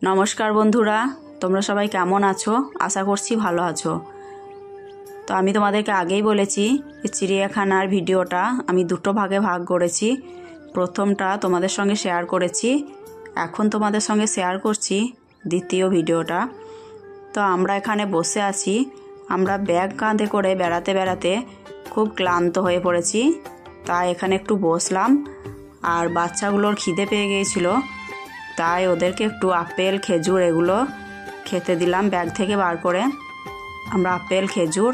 নমস্কার বন্ধুরা, তোমরা সবাই কেমন আছো? আশা করছি ভালো আছো। তো আমি তোমাদেরকে আগেই বলেছি যে চিড়িয়াখানার ভিডিওটা আমি দুটো ভাগে ভাগ করেছি। প্রথমটা তোমাদের সঙ্গে শেয়ার করেছি, এখন তোমাদের সঙ্গে শেয়ার করছি দ্বিতীয় ভিডিওটা। তো আমরা এখানে বসে আছি, আমরা ব্যাগ কাঁধে করে বেড়াতে বেড়াতে খুব ক্লান্ত হয়ে পড়েছি। তাই এখানে একটু বসলাম, আর বাচ্চাগুলোর খিদে পেয়ে গিয়েছিল, তাই ওদেরকে একটু আপেল খেজুর এগুলো খেতে দিলাম ব্যাগ থেকে বার করে। আমরা আপেল খেজুর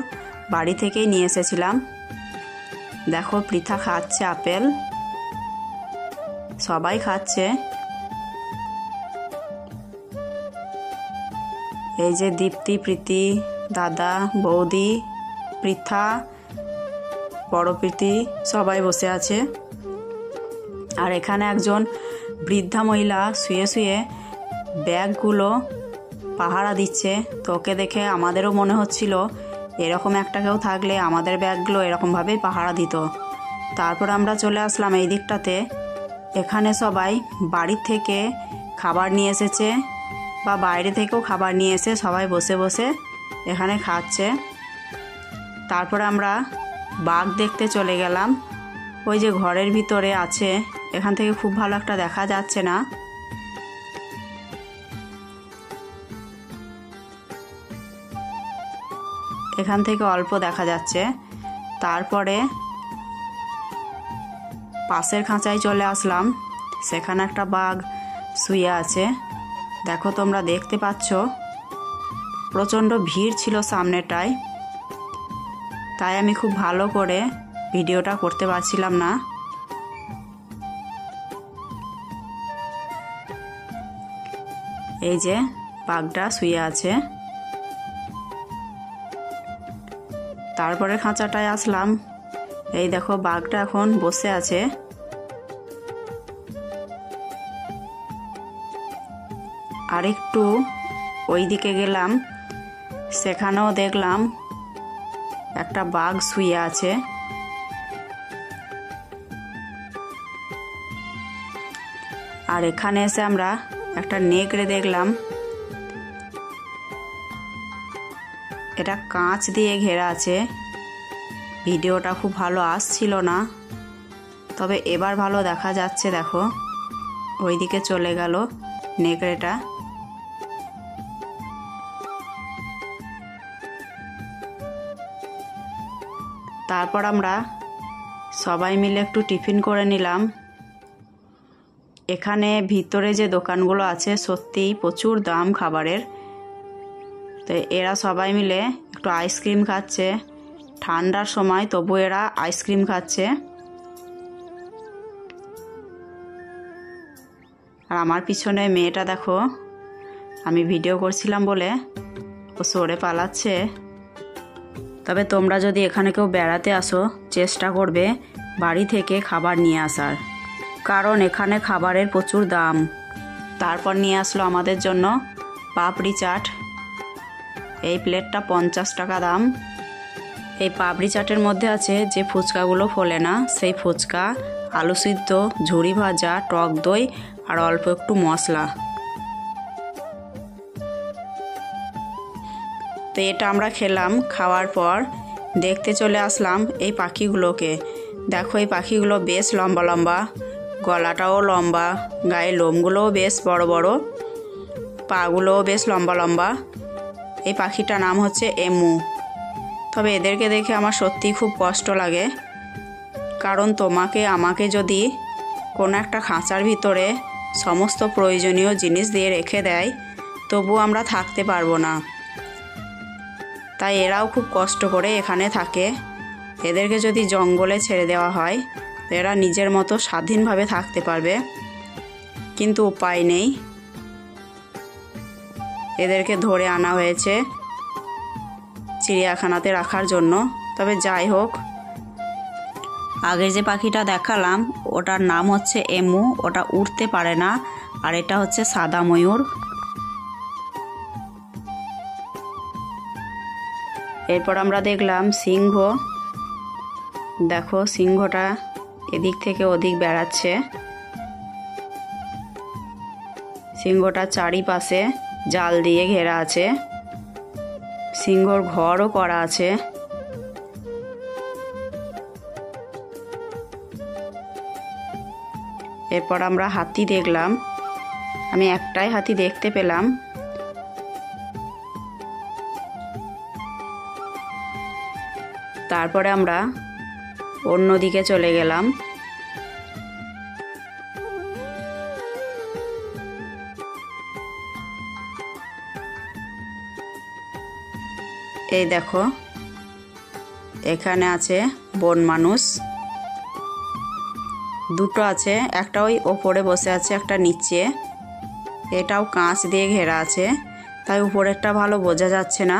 বাড়ি থেকেই নিয়ে এসেছিলাম। দেখো পৃথা খাচ্ছে আপেল, সবাই খাচ্ছে। এই যে দীপ্তি, প্রীতি, দাদা, বৌদি, পৃথা, বড় প্রীতি সবাই বসে আছে। আর এখানে একজন বৃদ্ধা মহিলা শুয়ে শুয়ে ব্যাগগুলো পাহারা দিচ্ছে। তো ওকে দেখে আমাদেরও মনে হচ্ছিল এরকম একটা কেউ থাকলে আমাদের ব্যাগগুলো এরকমভাবেই পাহারা দিত। তারপর আমরা চলে আসলাম এই দিকটাতে। এখানে সবাই বাড়ির থেকে খাবার নিয়ে এসেছে বা বাইরে থেকেও খাবার নিয়ে এসে সবাই বসে বসে এখানে খাচ্ছে। তারপরে আমরা বাঘ দেখতে চলে গেলাম। ওই যে ঘরের ভিতরে আছে, এখান থেকে খুব ভালো একটা দেখা যাচ্ছে না। এখান থেকে অল্প দেখা যাচ্ছে। তারপরে পাশের খাঁচায় চলে আসলাম, সেখানে একটা বাঘ শুয়ে আছে। দেখো তোমরা দেখতে পাচ্ছ, প্রচণ্ড ভিড় ছিল সামনেটায়, তাই আমি খুব ভালো করে ভিডিওটা করতে পারছিলাম না। এই যে বাঘটা শুয়ে আছে। তারপরে খাঁচাটায় আসলাম, এই দেখো বাঘটা এখন বসে আছে। আরেকটু ওই দিকে গেলাম, সেখানেও দেখলাম একটা বাঘ শুয়ে আছে। আর এখানে এসে আমরা একটা নেকড়ে দেখলাম, এটা কাঁচ দিয়ে ঘেরা আছে। ভিডিওটা খুব ভালো আসছিল না, তবে এবার ভালো দেখা যাচ্ছে। দেখো ওইদিকে চলে গেল নেকড়েটা। তারপর আমরা সবাই মিলে একটু টিফিন করে নিলাম। এখানে ভিতরে যে দোকানগুলো আছে সত্যিই প্রচুর দাম খাবারের। তো এরা সবাই মিলে একটু আইসক্রিম খাচ্ছে, ঠান্ডার সময় তবু এরা আইসক্রিম খাচ্ছে। আর আমার পিছনে মেয়েটা দেখো, আমি ভিডিও করছিলাম বলে ও সরে পালাচ্ছে। তবে তোমরা যদি এখানে কেউ বেড়াতে আসো, চেষ্টা করবে বাড়ি থেকে খাবার নিয়ে আসার, কারণ এখানে খাবারের প্রচুর দাম। তারপর নিয়ে আসলো আমাদের জন্য পাপড়ি চাট। এই প্লেটটা 50 টাকা দাম। এই পাপড়ি চাটের মধ্যে আছে যে ফুচকাগুলো ফোলে না, সেই ফুচকা, আলু সিদ্ধ, ঝুরি ভাজা, টক দই আর অল্প একটু মশলা। তো এটা আমরা খেলাম। খাওয়ার পর দেখতে চলে আসলাম এই পাখিগুলোকে। দেখো এই পাখিগুলো বেশ লম্বা লম্বা, গলাটাও লম্বা, গায়ের লোমগুলোও বেশ বড় বড়, পাগুলোও বেশ লম্বা লম্বা। এই পাখিটার নাম হচ্ছে এমু। তবে এদেরকে দেখে আমার সত্যিই খুব কষ্ট লাগে, কারণ তোমাকে আমাকে যদি কোনো একটা খাঁচার ভিতরে সমস্ত প্রয়োজনীয় জিনিস দিয়ে রেখে দেয়, তবু আমরা থাকতে পারবো না। তাই এরাও খুব কষ্ট করে এখানে থাকে। এদেরকে যদি জঙ্গলে ছেড়ে দেওয়া হয়, এরা নিজের মতো স্বাধীনভাবে থাকতে পারবে, কিন্তু উপায় নেই। এদেরকে ধরে আনা হয়েছে চিড়িয়াখানাতে রাখার জন্য। তবে যাই হোক, আগে যে পাখিটা দেখালাম ওটার নাম হচ্ছে এমু, ওটা উড়তে পারে না। আর এটা হচ্ছে সাদা ময়ূর। এরপর আমরা দেখলাম সিংহ। দেখো সিংহটা এদিক থেকে ওদিক বেড়াচ্ছে। সিংহটা চারিপাশে জাল দিয়ে ঘেরা আছে, সিংহর ঘরও করা আছে। এরপর আমরা হাতি দেখলাম, আমি একটাই হাতি দেখতে পেলাম। তারপরে আমরা অন্যদিকে চলে গেলাম। এই দেখো, এখানে আছে বন মানুষ দুটো আছে, একটা ওই ওপরে বসে আছে, একটা নিচে। এটাও কাঁচ দিয়ে ঘেরা আছে, তাই উপরেরটা ভালো বোঝা যাচ্ছে না।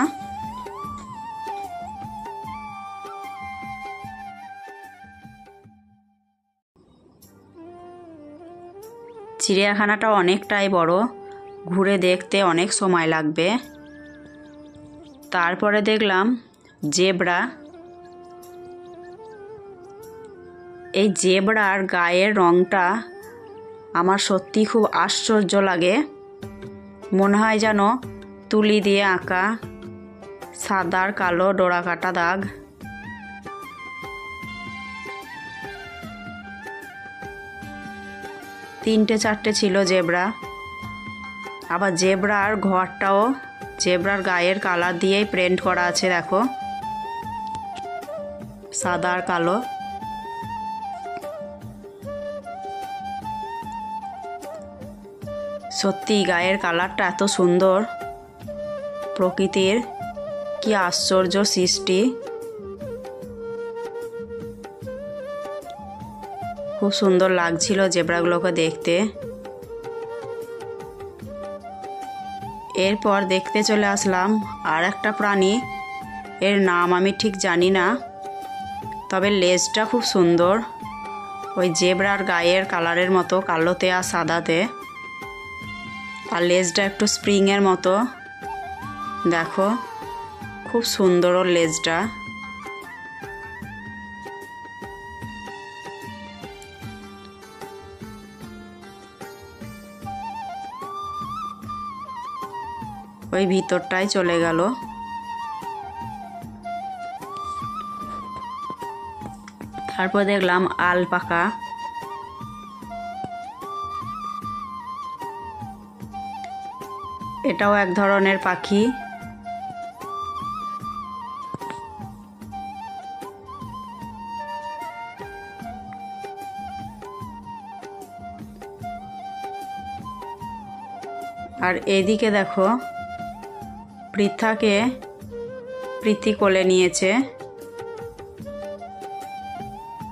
চিড়িয়াখানাটা অনেকটাই বড়, ঘুরে দেখতে অনেক সময় লাগবে। তারপরে দেখলাম জেব্রা। এই জেব্রার গায়ের রঙটা আমার সত্যি খুব আশ্চর্য লাগে, মনে হয় যেন তুলি দিয়ে আঁকা, সাদা আর কালো ডোরা কাটা দাগ। তিনটে চারটে ছিল জেব্রা। আবার জেব্রার ঘরটাও জেব্রার গায়ের কালার দিয়েই প্রিন্ট করা আছে, দেখো, সাদা আর কালো। সত্যি গায়ের কালারটা এত সুন্দর, প্রকৃতির কি আশ্চর্য সৃষ্টি। খুব সুন্দর লাগছিল জেব্রাগুলোকে দেখতে। এরপর দেখতে চলে আসলাম আর একটা প্রাণী, এর নাম আমি ঠিক জানি না, তবে লেজটা খুব সুন্দর, ওই জেব্রার গায়ের কালারের মতো, কালোতে আর সাদাতে, আর লেজটা একটু স্প্রিংয়ের মতো, দেখো খুব সুন্দর ওর লেজটা। ওই ভিতরটায় চলে গেল। তারপর দেখলাম আলপাকা। এটাও এক ধরনের পাখি। আর এদিকে দেখো, পৃথাকে প্রীতি কোলে নিয়েছে।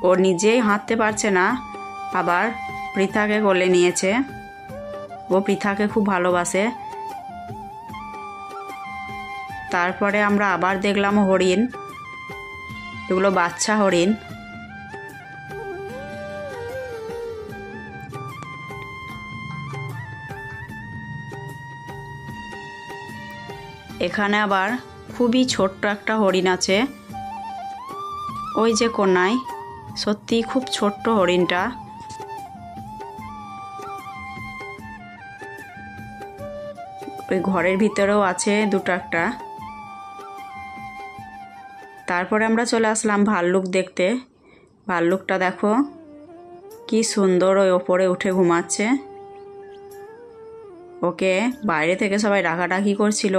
ও নিজেই হাঁটতে পারছে না, আবার পৃথাকে কোলে নিয়েছে। ও পৃথাকে খুব ভালোবাসে। তারপরে আমরা আবার দেখলাম হরিণ, এগুলো বাচ্চা হরিণ। এখানে আবার খুবই ছোট্ট একটা হরিণ আছে, ওই যে কোনায়, সত্যি খুব ছোট্ট হরিণটা। ওই ঘরের ভিতরেও আছে দুটো একটা। তারপরে আমরা চলে আসলাম ভাল্লুক দেখতে। ভাল্লুকটা দেখো কি সুন্দর, ওই ওপরে উঠে ঘুমাচ্ছে। ওকে বাইরে থেকে সবাই ডাকাডাকি করছিল।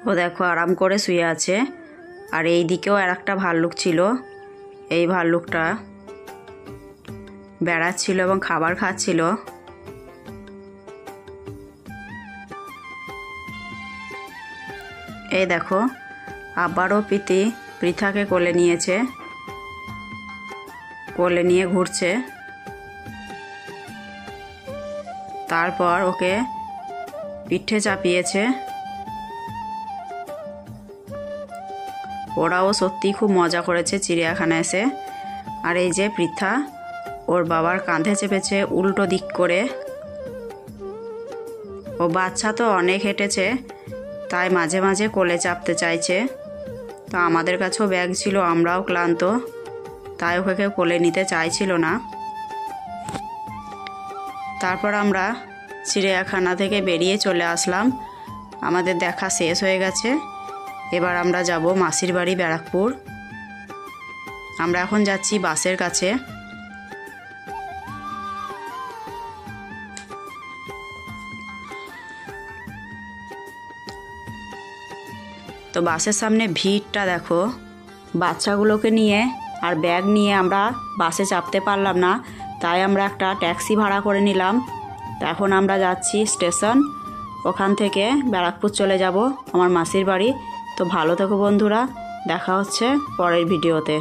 ও দেখো আরাম করে শুয়ে আছে। আর এই দিকেও আর একটা ভাল্লুক ছিল, এই ভাল্লুকটা বেড়াচ্ছিল এবং খাবার খাচ্ছিল। এই দেখো আবারও পৃথাকে কোলে নিয়েছে, কোলে নিয়ে ঘুরছে। তারপর ওকে পিঠে চাপিয়েছে। ওরাও সত্যি খুব মজা করেছে চিড়িয়াখানায় এসে। আর এই যে পৃথা ওর বাবার কাঁধে চেপেছে উল্টো দিক করে। ও বাচ্চা তো অনেক হেঁটেছে, তাই মাঝে মাঝে কোলে চাপতে চাইছে। তো আমাদের কাছেও ব্যাগ ছিল, আমরাও ক্লান্ত, তাই ওকে কেউ কোলে নিতে চাইছিল না। তারপর আমরা চিড়িয়াখানা থেকে বেরিয়ে চলে আসলাম। আমাদের দেখা শেষ হয়ে গেছে। এবার আমরা যাব মাসির বাড়ি ব্যারাকপুর। আমরা এখন যাচ্ছি বাসের কাছে। তো বাসের সামনে ভিড়টা দেখো। বাচ্চাগুলোকে নিয়ে আর ব্যাগ নিয়ে আমরা বাসে চাপতে পারলাম না, তাই আমরা একটা ট্যাক্সি ভাড়া করে নিলাম। তো এখন আমরা যাচ্ছি স্টেশন, ওখান থেকে ব্যারাকপুর চলে যাব আমার মাসির বাড়ি। তো ভালো থেকো বন্ধুরা, দেখা হচ্ছে পরের ভিডিওতে।